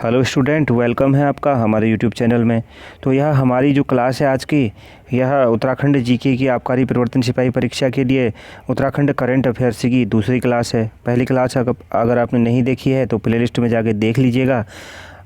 Hello student, welcome है आपका हमारे यूट्यूब चैनल में। तो यह हमारी जो क्लास है आज की, यह उत्तराखंड जीके की आबकारी परिवर्तन सिपाही परीक्षा के लिए उत्तराखंड करंट अफेयर्स की दूसरी क्लास है। पहली क्लास अगर आपने नहीं देखी है तो प्लेलिस्ट में जाके देख लीजिएगा।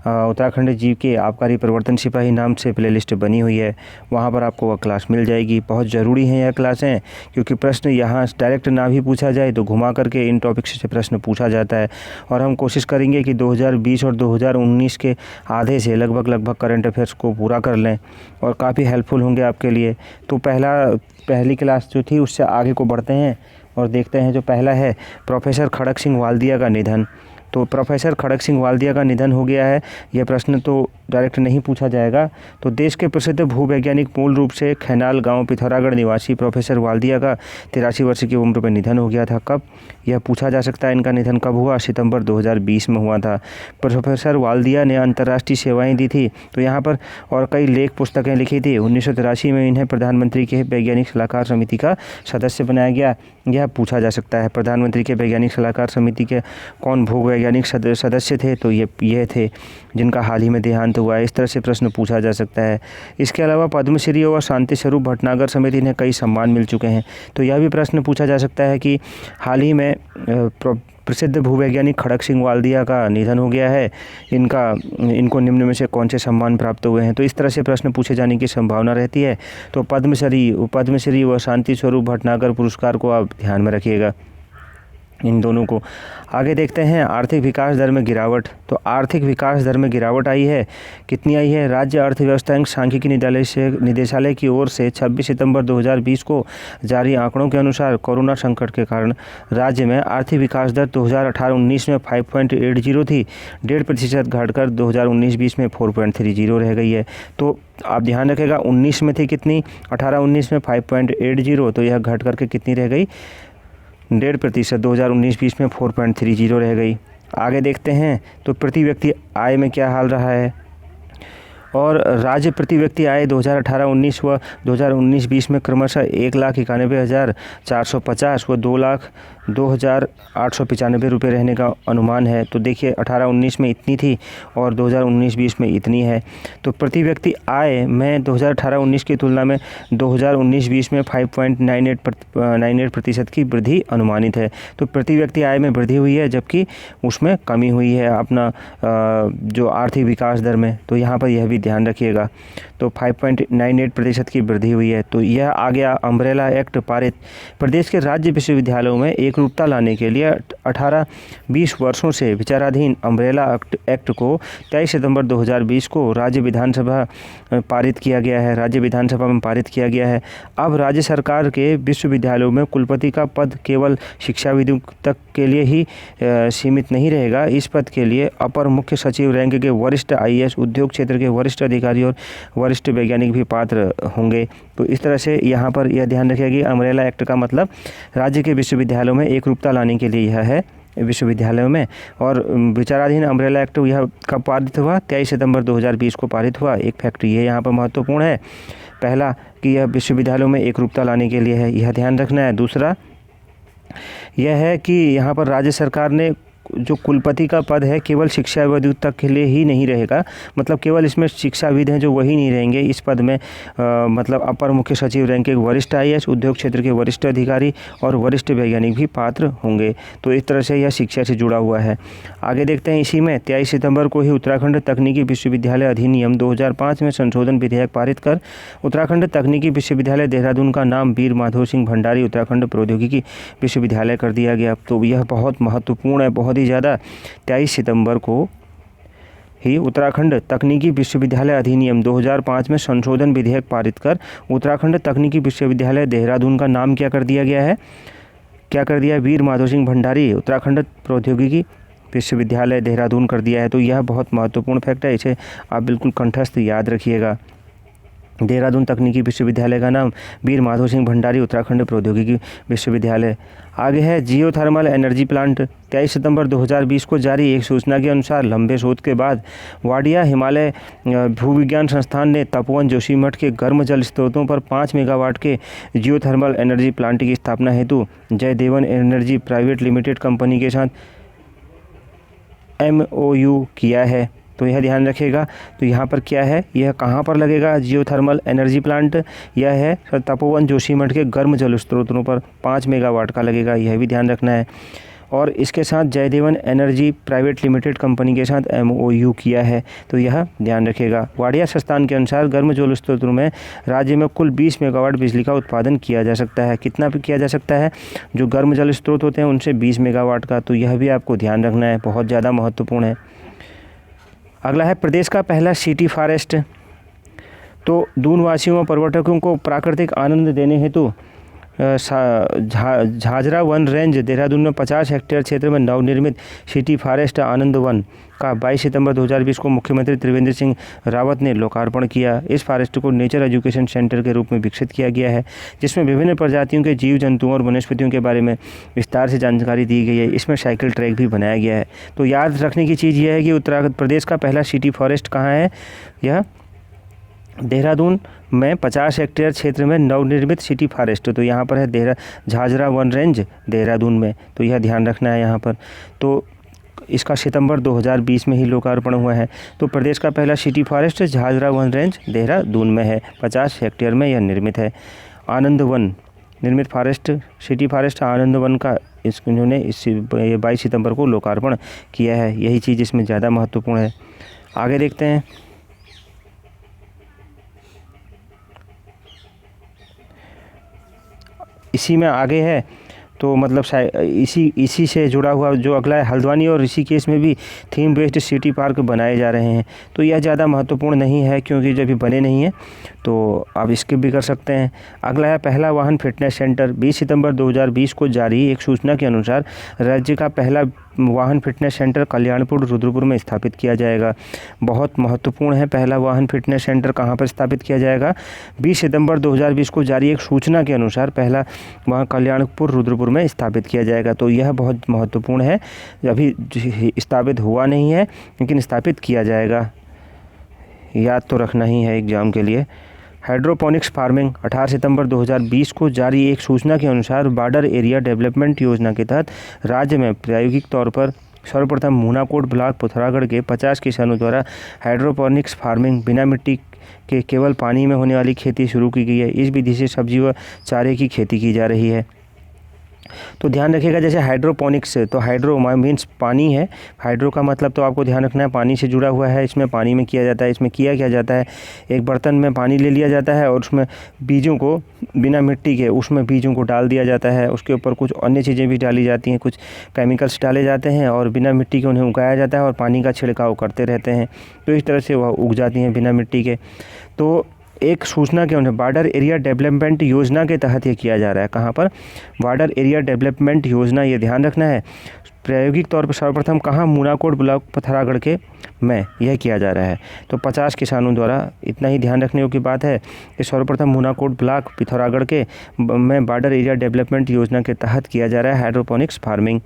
उत्तराखंड जीके आबकारी परिवर्तन सिपाही नाम से प्लेलिस्ट बनी हुई है, वहाँ पर आपको वह क्लास मिल जाएगी। बहुत ज़रूरी है यह क्लासें, क्योंकि प्रश्न यहाँ डायरेक्ट ना भी पूछा जाए तो घुमा करके इन टॉपिक से प्रश्न पूछा जाता है। और हम कोशिश करेंगे कि 2020 और 2019 के आधे से लगभग करंट अफेयर्स को पूरा कर लें, और काफ़ी हेल्पफुल होंगे आपके लिए। तो पहली क्लास जो थी उससे आगे को बढ़ते हैं और देखते हैं। जो पहला है, प्रोफेसर खड़क सिंह वाल्दिया का निधन। तो प्रोफेसर खड़क सिंह वाल्दिया का निधन हो गया है। यह प्रश्न तो डायरेक्ट नहीं पूछा जाएगा। तो देश के प्रसिद्ध भूवैज्ञानिक मूल रूप से खैनाल गांव पिथौरागढ़ निवासी प्रोफेसर वाल्दिया का 83 वर्ष की उम्र में निधन हो गया था। कब, यह पूछा जा सकता है इनका निधन कब हुआ। सितंबर 2020 में हुआ था। प्रोफेसर वाल्दिया ने अंतर्राष्ट्रीय सेवाएं दी थी, तो यहाँ पर और कई लेख पुस्तकें लिखी थी। 1983 में इन्हें प्रधानमंत्री के वैज्ञानिक सलाहकार समिति का सदस्य बनाया गया। यह पूछा जा सकता है प्रधानमंत्री के वैज्ञानिक सलाहकार समिति के कौन भूवैज्ञानिक सदस्य थे, तो ये थे जिनका हाल ही में देहांत हुआ है। इस तरह से प्रश्न पूछा जा सकता है। इसके अलावा पद्मश्री और शांति स्वरूप भटनागर समिति इन्हें कई सम्मान मिल चुके हैं, तो यह भी प्रश्न पूछा जा सकता है कि हाल ही में प्रसिद्ध भूवैज्ञानिक खड़क सिंह वाल्दिया का निधन हो गया है, इनको निम्न में से कौन से सम्मान प्राप्त हुए हैं। तो इस तरह से प्रश्न पूछे जाने की संभावना रहती है। तो पद्मश्री व शांति स्वरूप भटनागर पुरस्कार को आप ध्यान में रखिएगा, इन दोनों को। आगे देखते हैं, आर्थिक विकास दर में गिरावट। तो आर्थिक विकास दर में गिरावट आई है। कितनी आई है? राज्य अर्थव्यवस्था एवं सांख्यिकी निदेशालय की ओर से 26 सितंबर 2020 को जारी आंकड़ों के अनुसार कोरोना संकट के कारण राज्य में आर्थिक विकास दर 2018-19 में 5.80 थी, 1.5% घटकर 2019-20 में 4.30 रह गई है। तो आप ध्यान रखिएगा, 19 में थी कितनी, 18-19 में 5.80, तो यह घट करके कितनी रह गई, 1.5%। 2019-20 में 4.30 रह गई। आगे देखते हैं, तो प्रति व्यक्ति आय में क्या हाल रहा है। और राज्य प्रति व्यक्ति आय 2018-19 व 2019-20 में क्रमशः 1,91,450 व 2,02,895 रुपये रहने का अनुमान है। तो देखिए, 18-19 में इतनी थी और 2019-20 में इतनी है। तो प्रति व्यक्ति आय में 2018-19 की तुलना में 2019-20 में 5.98% की वृद्धि अनुमानित है। तो प्रति व्यक्ति आय में वृद्धि हुई है, जबकि उसमें कमी हुई है अपना जो आर्थिक विकास दर में। तो यहाँ पर यह भी ध्यान रखिएगा। तो 5.98% की वृद्धि हुई है। तो यह आ गया अम्ब्रेला एक्ट पारित। प्रदेश के राज्य विश्वविद्यालयों में एकरूपता लाने के लिए 18-20 वर्षों से विचाराधीन अम्ब्रेला एक्ट को 23 सितंबर 2020 को राज्य विधानसभा पारित किया गया है। राज्य विधानसभा में पारित किया गया है। अब राज्य सरकार के विश्वविद्यालयों में कुलपति का पद केवल शिक्षाविदों तक के लिए ही सीमित नहीं रहेगा। इस पद के लिए अपर मुख्य सचिव रैंक के वरिष्ठ IAS, उद्योग क्षेत्र के वरिष्ठ अधिकारी और वरिष्ठ वैज्ञानिक भी पात्र होंगे। तो इस तरह से यहाँ पर यह ध्यान रखिएगा कि अम्ब्रेला एक्ट का मतलब राज्य के विश्वविद्यालयों में एकरूपता लाने के लिए यह है विश्वविद्यालयों में। और विचाराधीन अम्ब्रेला एक्ट यह कब पारित हुआ, 23 सितंबर 2020 को पारित हुआ। एक फैक्ट ये यहाँ पर महत्वपूर्ण है, पहला कि यह विश्वविद्यालयों में एकरूपता लाने के लिए है, यह ध्यान रखना है। दूसरा यह है कि यहाँ पर राज्य सरकार ने जो कुलपति का पद है केवल शिक्षाविद तक के लिए ही नहीं रहेगा, मतलब केवल इसमें शिक्षाविद हैं जो वही नहीं रहेंगे इस पद में। मतलब अपर मुख्य सचिव रैंक के वरिष्ठ IAS, उद्योग क्षेत्र के वरिष्ठ अधिकारी और वरिष्ठ वैज्ञानिक भी पात्र होंगे। तो इस तरह से यह शिक्षा से जुड़ा हुआ है। आगे देखते हैं, इसी में 23 सितंबर को ही उत्तराखंड तकनीकी विश्वविद्यालय अधिनियम 2005 में संशोधन विधेयक पारित कर उत्तराखंड तकनीकी विश्वविद्यालय देहरादून का नाम वीर माधो सिंह भंडारी उत्तराखंड प्रौद्योगिकी विश्वविद्यालय कर दिया गया। तो यह बहुत महत्वपूर्ण है, बहुत ही ज़्यादा। 23 सितंबर को ही उत्तराखंड तकनीकी विश्वविद्यालय अधिनियम 2005 में संशोधन विधेयक पारित कर उत्तराखंड तकनीकी विश्वविद्यालय देहरादून का नाम क्या कर दिया गया है, क्या कर दिया, वीर माधो सिंह भंडारी उत्तराखंड प्रौद्योगिकी विश्वविद्यालय देहरादून कर दिया है। तो यह बहुत महत्वपूर्ण फैक्ट है, इसे आप बिल्कुल कंठस्थ याद रखिएगा। देहरादून तकनीकी विश्वविद्यालय का नाम वीर माधो सिंह भंडारी उत्तराखंड प्रौद्योगिकी विश्वविद्यालय। आगे है जियो थर्मल एनर्जी प्लांट। 23 सितंबर 2020 को जारी एक सूचना के अनुसार लंबे शोध के बाद वाडिया हिमालय भूविज्ञान संस्थान ने तपोवन जोशीमठ के गर्म जल स्रोतों पर 5 मेगावाट के जियो थर्मल एनर्जी प्लांट की स्थापना हेतु Jayadevan energy private limited company के साथ MOU किया है। तो यह ध्यान रखिएगा। तो यहाँ पर क्या है, यह कहाँ पर लगेगा, जियोथर्मल एनर्जी प्लांट, यह है तपोवन जोशीमठ के गर्म जल स्रोतों पर 5 मेगावाट का लगेगा, यह भी ध्यान रखना है। और इसके साथ Jayadevan energy private limited company के साथ MOU किया है, तो यह ध्यान रखिएगा। वाडिया संस्थान के अनुसार गर्म जल स्रोतों में राज्य में कुल 20 मेगावाट बिजली का उत्पादन किया जा सकता है। कितना भी किया जा सकता है, जो गर्म जल स्रोत होते हैं उनसे 20 मेगावाट का, तो यह भी आपको ध्यान रखना है, बहुत ज़्यादा महत्वपूर्ण है। अगला है प्रदेश का पहला सिटी फॉरेस्ट। तो दून वासियों व पर्यटकों को प्राकृतिक आनंद देने हेतु झाझरा वन रेंज देहरादून में 50 हेक्टेयर क्षेत्र में नवनिर्मित सिटी फॉरेस्ट आनंद वन का 22 सितंबर 2020 को मुख्यमंत्री त्रिवेंद्र सिंह रावत ने लोकार्पण किया। इस फॉरेस्ट को नेचर एजुकेशन सेंटर के रूप में विकसित किया गया है, जिसमें विभिन्न प्रजातियों के जीव जंतुओं और वनस्पतियों के बारे में विस्तार से जानकारी दी गई है। इसमें साइकिल ट्रैक भी बनाया गया है। तो याद रखने की चीज़ यह है कि उत्तर प्रदेश का पहला सिटी फॉरेस्ट कहाँ है, यह देहरादून में 50 हेक्टेयर क्षेत्र में नवनिर्मित सिटी फॉरेस्ट, तो यहाँ पर है झाझरा वन रेंज देहरादून में, तो यह ध्यान रखना है यहाँ पर। तो इसका सितंबर 2020 में ही लोकार्पण हुआ है। तो प्रदेश का पहला city forest Jhajhra one range Dehradun में है, 50 हेक्टेयर में यह निर्मित है। आनंद वन निर्मित फॉरेस्ट सिटी फॉरेस्ट आनंद वन का इन्होंने 22 सितंबर को लोकार्पण किया है, यही चीज़ इसमें ज़्यादा महत्वपूर्ण है। आगे देखते हैं। इसी में आगे है, तो मतलब इसी से जुड़ा हुआ जो अगला है, हल्द्वानी और ऋषिकेश में भी थीम बेस्ड सिटी पार्क बनाए जा रहे हैं। तो यह ज़्यादा महत्वपूर्ण नहीं है, क्योंकि जब भी बने नहीं हैं तो आप स्किप भी कर सकते हैं। अगला है पहला वाहन फिटनेस सेंटर। 20 सितंबर 2020 को जारी एक सूचना के अनुसार राज्य का पहला वाहन फिटनेस सेंटर कल्याणपुर रुद्रपुर में स्थापित किया जाएगा। बहुत महत्वपूर्ण है, पहला वाहन फिटनेस सेंटर कहाँ पर स्थापित किया जाएगा, 20 सितंबर 2020 को जारी एक सूचना के अनुसार पहला वहाँ कल्याणपुर रुद्रपुर में स्थापित किया जाएगा। तो यह बहुत महत्वपूर्ण है, अभी स्थापित हुआ नहीं है लेकिन स्थापित किया जाएगा, याद तो रखना ही है एग्जाम के लिए। Hydroponics farming. 18 सितंबर 2020 को जारी एक सूचना के अनुसार बॉर्डर एरिया डेवलपमेंट योजना के तहत राज्य में प्रायोगिक तौर पर सर्वप्रथम मूनाकोट ब्लॉक पिथौरागढ़ के 50 किसानों द्वारा हाइड्रोपोनिक्स फार्मिंग बिना मिट्टी के केवल पानी में होने वाली खेती शुरू की गई है। इस विधि से सब्जी व चारे की खेती की जा रही है। तो ध्यान रखिएगा, जैसे हाइड्रोपोनिक्स, तो हाइड्रो मीन्स पानी है, हाइड्रो का मतलब तो आपको ध्यान रखना है पानी से जुड़ा हुआ है। इसमें पानी में किया जाता है। इसमें किया क्या जाता है, एक बर्तन में पानी ले लिया जाता है और उसमें बीजों को बिना मिट्टी के उसमें बीजों को डाल दिया जाता है। उसके ऊपर कुछ अन्य चीज़ें भी डाली जाती हैं, कुछ केमिकल्स डाले जाते हैं और बिना मिट्टी के उन्हें उगाया जाता है और पानी का छिड़काव करते रहते हैं। तो इस तरह से वह उग जाती हैं बिना मिट्टी के। तो एक सूचना के उन्हें बॉर्डर एरिया डेवलपमेंट योजना के तहत ये किया जा रहा है। कहाँ पर, बॉर्डर एरिया डेवलपमेंट योजना, ये ध्यान रखना है। प्रायोगिक तौर पर सर्वप्रथम कहाँ, मूनाकोट ब्लॉक पिथौरागढ़ के में यह किया जा रहा है। तो 50 किसानों द्वारा, इतना ही ध्यान रखने की बात है कि सर्वप्रथम मूनाकोट ब्लॉक पिथौरागढ़ के में बॉर्डर एरिया डेवलपमेंट योजना के तहत किया जा रहा है हाइड्रोपोनिक्स फार्मिंग।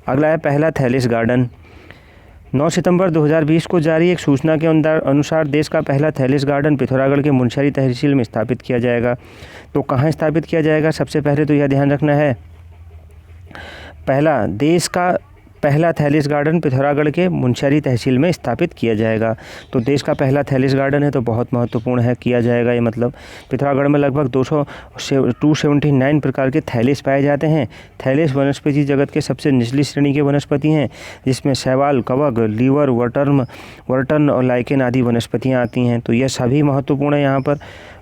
अगला है पहला थैलिस गार्डन। 9 सितंबर 2020 को जारी एक सूचना के अनुसार देश का पहला थैलिस गार्डन पिथौरागढ़ के मुनस्यारी तहसील में स्थापित किया जाएगा। तो कहाँ स्थापित किया जाएगा, सबसे पहले तो यह ध्यान रखना है, देश का पहला थैलिस गार्डन पिथौरागढ़ के मुनस्यारी तहसील में स्थापित किया जाएगा। तो देश का पहला थैलिस गार्डन है, तो बहुत महत्वपूर्ण है, किया जाएगा ये मतलब। पिथौरागढ़ में लगभग 279 प्रकार के थैलिस पाए जाते हैं। थैलिस वनस्पति जगत के सबसे निचली श्रेणी के वनस्पति हैं, जिसमें शैवाल, कवक, लीवर, वर्टन और लाइकेन आदि वनस्पतियाँ आती हैं। तो यह सभी महत्वपूर्ण है यहाँ पर।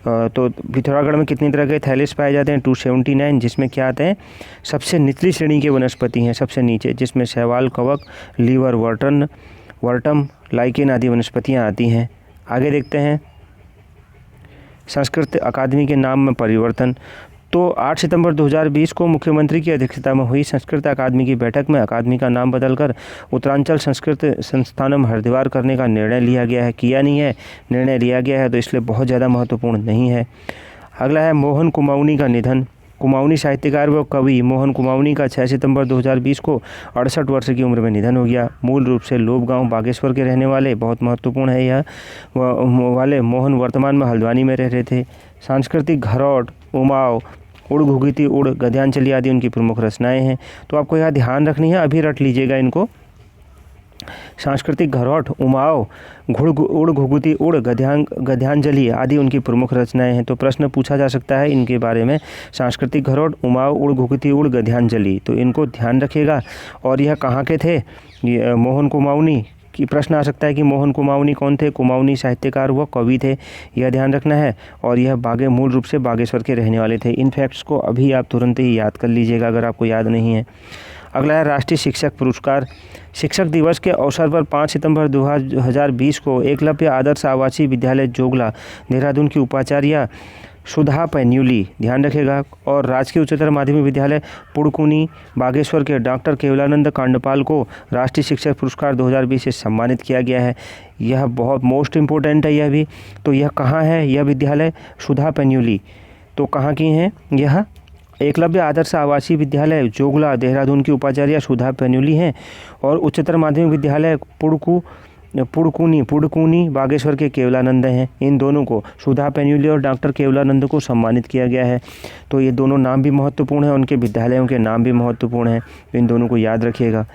तो पिथौरागढ़ में कितनी तरह के थैलिस पाए जाते हैं, 279, जिसमें क्या आते हैं, सबसे निचली श्रेणी के वनस्पति हैं, सबसे नीचे, जिसमें शैवाल, कवक, लीवर, वर्टम, लाइकेन आदि वनस्पतियाँ आती हैं। आगे देखते हैं, संस्कृत अकादमी के नाम में परिवर्तन। तो 8 सितंबर 2020 को मुख्यमंत्री की अध्यक्षता में हुई संस्कृत अकादमी की बैठक में अकादमी का नाम बदलकर उत्तरांचल संस्कृत संस्थानम हरिद्वार करने का निर्णय लिया गया है। किया नहीं है, निर्णय लिया गया है, तो इसलिए बहुत ज़्यादा महत्वपूर्ण नहीं है। अगला है मोहन कुमाऊनी का निधन। कुमाऊनी साहित्यकार व कवि मोहन कुमाऊनी का 6 सितंबर 2020 को 68 वर्ष की उम्र में निधन हो गया। मूल रूप से लोब गाँव बागेश्वर के रहने वाले, बहुत महत्वपूर्ण है यह, वाले मोहन वर्तमान में हल्द्वानी में रह रहे थे। सांस्कृतिक घरौट, उमाव, उड़ घुघीती उड़, गद्यांजलि आदि उनकी प्रमुख रचनाएं हैं। तो आपको यह ध्यान रखनी है, अभी रट लीजिएगा इनको। सांस्कृतिक घरौठ, उमाव, उड़ घुघुती उड़, गद्यांजलि आदि उनकी प्रमुख रचनाएं हैं। तो प्रश्न पूछा जा सकता है इनके बारे में, सांस्कृतिक घरौठ, उमाव, उड़ घुघुती उड़, गद्यांजलि। तो इनको ध्यान रखिएगा। और यह कहाँ के थे? मोहन कुमाऊनी की प्रश्न आ सकता है कि मोहन कुमाऊनी कौन थे? कुमाऊनी साहित्यकार व कवि थे, यह ध्यान रखना है। और यह मूल रूप से बागेश्वर के रहने वाले थे। इन फैक्ट्स को अभी आप तुरंत ही याद कर लीजिएगा अगर आपको याद नहीं है। अगला है राष्ट्रीय शिक्षक पुरस्कार। शिक्षक दिवस के अवसर पर 5 सितंबर 2020 को एकलव्य आदर्श आवासीय विद्यालय जोगला देहरादून की उपाचार्य सुधा पैन्यूली, ध्यान रखेगा, और राजकीय उच्चतर माध्यमिक विद्यालय पुड़कुनी बागेश्वर के डॉक्टर केवलानंद कांडपाल को राष्ट्रीय शिक्षक पुरस्कार 2020 से सम्मानित किया गया है। यह बहुत मोस्ट इम्पोर्टेंट है यह भी। तो यह कहाँ है यह विद्यालय? सुधा पैन्यूली। तो कहाँ की हैं यह? एकलव्य आदर्श आवासीय विद्यालय जोगला देहरादून की उपाचार्य सुधा पैन्यूली हैं। और उच्चतर माध्यमिक विद्यालय पुड़कुनी बागेश्वर के केवलानंद हैं। इन दोनों को, सुधा पैन्यूली और डॉक्टर केवलानंद को सम्मानित किया गया है। तो ये दोनों नाम भी महत्वपूर्ण हैं, उनके विद्यालयों के नाम भी महत्वपूर्ण हैं। इन दोनों को याद रखिएगा।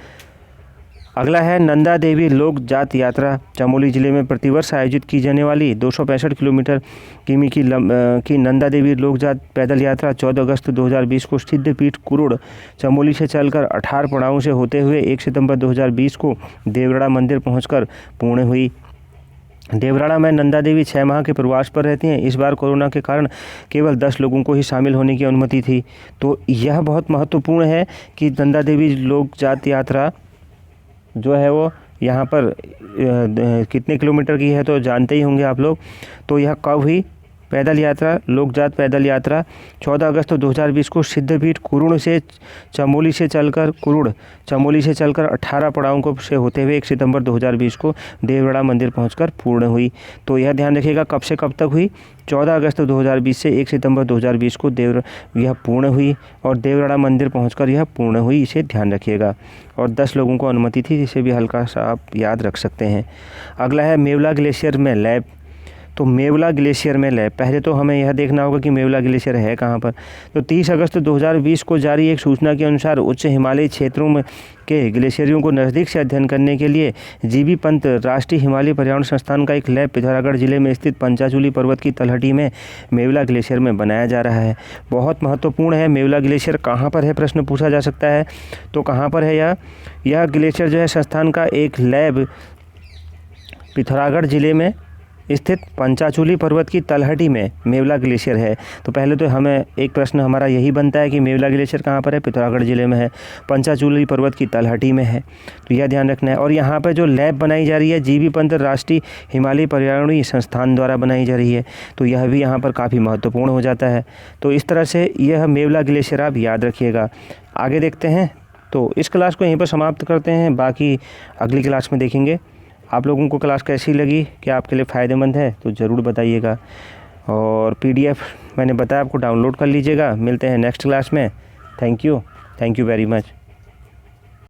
अगला है नंदा देवी लोक जात यात्रा। चमोली जिले में प्रतिवर्ष आयोजित की जाने वाली 265 किलोमीटर की नंदा देवी लोक जात पैदल यात्रा 14 अगस्त 2020 को सिद्धपीठ कुरुड़ चमोली से चलकर 18 पड़ावों से होते हुए 1 सितंबर 2020 को देवराड़ा मंदिर पहुंचकर पूर्ण हुई। देवराड़ा में नंदा देवी 6 माह के प्रवास पर रहती हैं। इस बार कोरोना के कारण केवल 10 लोगों को ही शामिल होने की अनुमति थी। तो यह बहुत महत्वपूर्ण है कि नंदा देवी लोक जात यात्रा जो है वो यहाँ पर कितने किलोमीटर की है तो जानते ही होंगे आप लोग। तो यह कब हुई? पैदल यात्रा, लोकजात पैदल यात्रा 14 अगस्त 2020 को सिद्धपीठ कुरुड़ से चमोली से चलकर 18 पड़ावों को से होते हुए 1 सितंबर 2020 को देवराड़ा मंदिर पहुंचकर पूर्ण हुई। तो यह ध्यान रखिएगा कब से कब तक हुई? 14 अगस्त 2020 से 1 सितंबर 2020 को यह पूर्ण हुई और देवराड़ा मंदिर पहुंचकर यह पूर्ण हुई, इसे ध्यान रखिएगा। और 10 लोगों को अनुमति थी, जिसे भी हल्का सा आप याद रख सकते हैं। अगला है मेवला ग्लेशियर में लैब। तो मेवला ग्लेशियर में लैब, पहले तो हमें यह देखना होगा कि मेवला ग्लेशियर है कहाँ पर। तो 30 अगस्त 2020 को जारी एक सूचना के अनुसार उच्च हिमालयी क्षेत्रों में के ग्लेशियरों को नज़दीक से अध्ययन करने के लिए जीबी पंत राष्ट्रीय हिमालय पर्यावरण संस्थान का एक लैब पिथौरागढ़ जिले में स्थित पंचाचूली पर्वत की तलहटी में मेवला ग्लेशियर में बनाया जा रहा है। बहुत महत्वपूर्ण है। मेवला ग्लेशियर कहाँ पर है प्रश्न पूछा जा सकता है। तो कहाँ पर है यह ग्लेशियर जो है संस्थान का एक लैब पिथौरागढ़ जिले में स्थित पंचाचूली पर्वत की तलहटी में मेवला ग्लेशियर है। तो पहले तो हमें एक प्रश्न हमारा यही बनता है कि मेवला ग्लेशियर कहाँ पर है? पिथौरागढ़ जिले में है, पंचाचूली पर्वत की तलहटी में है। तो यह ध्यान रखना है। और यहाँ पर जो लैब बनाई जा रही है जीबी पंत राष्ट्रीय हिमालय पर्यावरणीय संस्थान द्वारा बनाई जा रही है। तो यह भी यहाँ पर काफ़ी महत्वपूर्ण हो जाता है। तो इस तरह से यह मेवला ग्लेशियर आप याद रखिएगा। आगे देखते हैं। तो इस क्लास को यहीं पर समाप्त करते हैं, बाकी अगली क्लास में देखेंगे। आप लोगों को क्लास कैसी लगी, क्या आपके लिए फ़ायदेमंद है तो ज़रूर बताइएगा। और PDF मैंने बताया आपको डाउनलोड कर लीजिएगा। मिलते हैं नेक्स्ट क्लास में। Thank you very much.